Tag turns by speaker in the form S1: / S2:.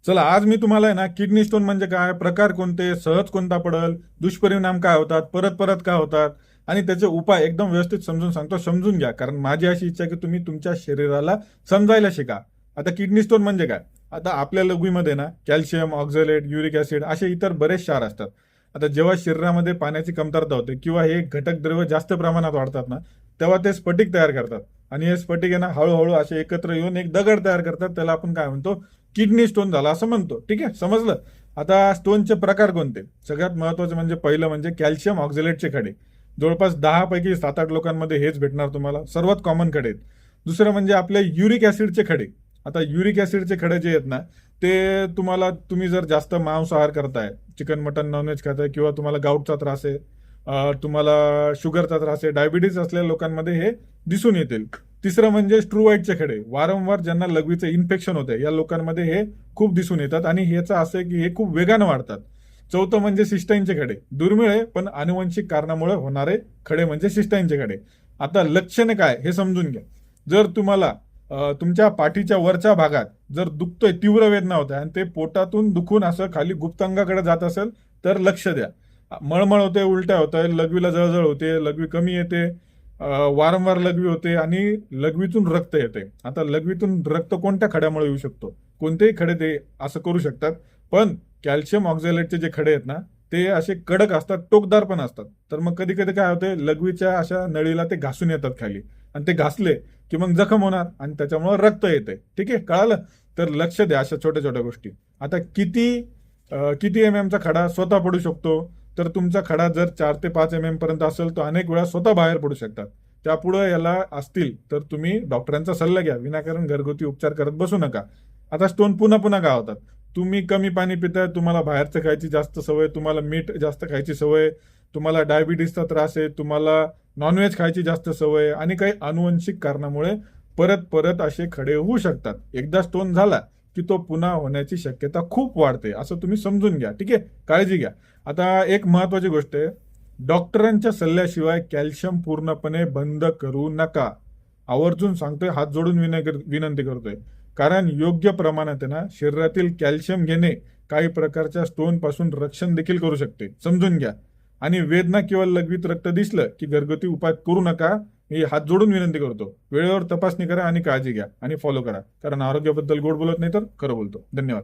S1: चला, आज मी तुम्हाला आहे ना किडनी स्टोन म्हणजे काय, प्रकार कोणते, सहज कोणता पडल, दुष्परिणाम काय होतात, परत परत काय होतात आणि त्याचे उपाय एकदम व्यवस्थित समजून सांगतो. समजून घ्या, कारण माझी अशी इच्छा आहे की तुम्ही तुमच्या शरीराला समजायला शिका. आता किडनी स्टोन म्हणजे काय? आता आपल्या लघवीमध्ये ना कॅल्शियम, ऑक्झलेट, युरिक ऍसिड असे इतर बरेच क्षार असतात. आता जेव्हा शरीरामध्ये पाण्याची कमतरता होते किंवा हे घटक द्रव्य जास्त प्रमाणात वाढतात ना, तेव्हा ते स्फटिक तयार करतात. आणि हे स्फटिक आहे ना हळूहळू असे एकत्र येऊन एक दगड तयार करतात. त्याला आपण काय म्हणतो? किडनी स्टोन झाला असं म्हणतो. ठीक आहे, समजलं? आता स्टोनचे प्रकार कोणते? सगळ्यात महत्वाचे म्हणजे पहिलं म्हणजे कॅल्शियम ऑक्झलेटचे खडे. जवळपास 10 पैकी 7-8 लोकांमध्ये हेच भेटणार तुम्हाला, सर्वात कॉमन खडे आहेत. दुसरं म्हणजे आपले युरिक ऍसिडचे खडे. आता युरिक ऍसिडचे खडे जे आहेत ना, ते तुम्ही जर जास्त मांसाहार करताय, चिकन मटन नॉनव्हेज खाताय किंवा तुम्हाला गाऊटचा त्रास आहे, तुम्हाला शुगरचा त्रास आहे, डायबिटीज असलेल्या लोकांमध्ये हे दिसून येतील. तिसरं म्हणजे स्ट्रुवाइडचे खडे. वारंवार ज्यांना लघवीचं इन्फेक्शन होते या लोकांमध्ये हे खूप दिसून येतात आणि ह्याचं असं आहे की हे खूप वेगानं वाढतात. चौथं म्हणजे सिस्टाईनचे खडे. दुर्मिळ आहे पण आनुवंशिक कारणामुळे होणारे खडे म्हणजे सिस्टाईनचे खडे. आता लक्षणे काय हे समजून घ्या. जर तुम्हाला तुमच्या पाठीच्या वरच्या भागात जर दुखतोय, तीव्र वेदना होते आणि ते पोटातून दुखून असं खाली गुप्तांगाकडे जात असेल तर लक्ष द्या. मळमळ होते, उलट्या होत आहे, लघवीला जळजळ होते, लघवी कमी येते, वारंवार लघवी होते आणि लघवीतून रक्त येते. आता लघवीतून रक्त कोणत्या खड्यामुळे येऊ शकतो? कोणतेही खडे ते असं करू शकतात. पण कॅल्शियम ऑक्झॅलेटचे जे खडे आहेत ना, ते असे कडक असतात, टोकदार पण असतात. तर मग कधी कधी काय होते, लघवीच्या अशा नळीला ते घासून येतात खाली आणि ते घासले की मग जखम होणार आणि त्याच्यामुळे रक्त येते. ठीक आहे, कळालं? तर लक्ष द्या अशा छोट्या छोट्या गोष्टी. आता किती एम एमचा खडा स्वतः पडू शकतो? तर तुमचा खडा जर 4 ते 5 पर्यंत असेल तर अनेक वेळा स्वतः बाहेर पडू शकतात. त्यापुढे याला असतील तर तुम्ही डॉक्टरांचा सल्ला घ्या. विनाकारण घरगुती उपचार करत बसू नका. आता स्टोन पुन्हा पुन्हा का होतात? तुम्ही कमी पाणी पिताय, तुम्हाला बाहेरचं खायची जास्त सवय, तुम्हाला मीठ जास्त खायची सवय, तुम्हाला डायबिटीसचा त्रास आहे, तुम्हाला नॉनव्हेज खायची जास्त सवय आणि काही अनुवंशिक कारणामुळे परत परत असे खडे होऊ शकतात. एकदा स्टोन झाला की तो पुन्हा होण्याची शक्यता खूप वाढते, असं तुम्ही समजून घ्या. ठीक आहे, काळजी घ्या. आता एक महत्वाची गोष्ट आहे, डॉक्टरांच्या सल्ल्याशिवाय कॅल्शियम पूर्णपणे बंद करू नका. आवर्जून सांगतोय, हात जोडून विनंती करतोय. कारण योग्य प्रमाणात आहे ना शरीरातील कॅल्शियम घेणे काही प्रकारच्या स्टोन पासून रक्षण देखील करू शकते. समजून घ्या. आणि वेदना किंवा लघवीत रक्त दिसलं की घरगुती उपाय करू नका. मी हात जोडून विनंती करतो. वेळेवर तपासणी करा आणि काळजी घ्या आणि फॉलो करा. कारण आरोग्याबद्दल गोड बोलत नाही तर खरं बोलतो. धन्यवाद.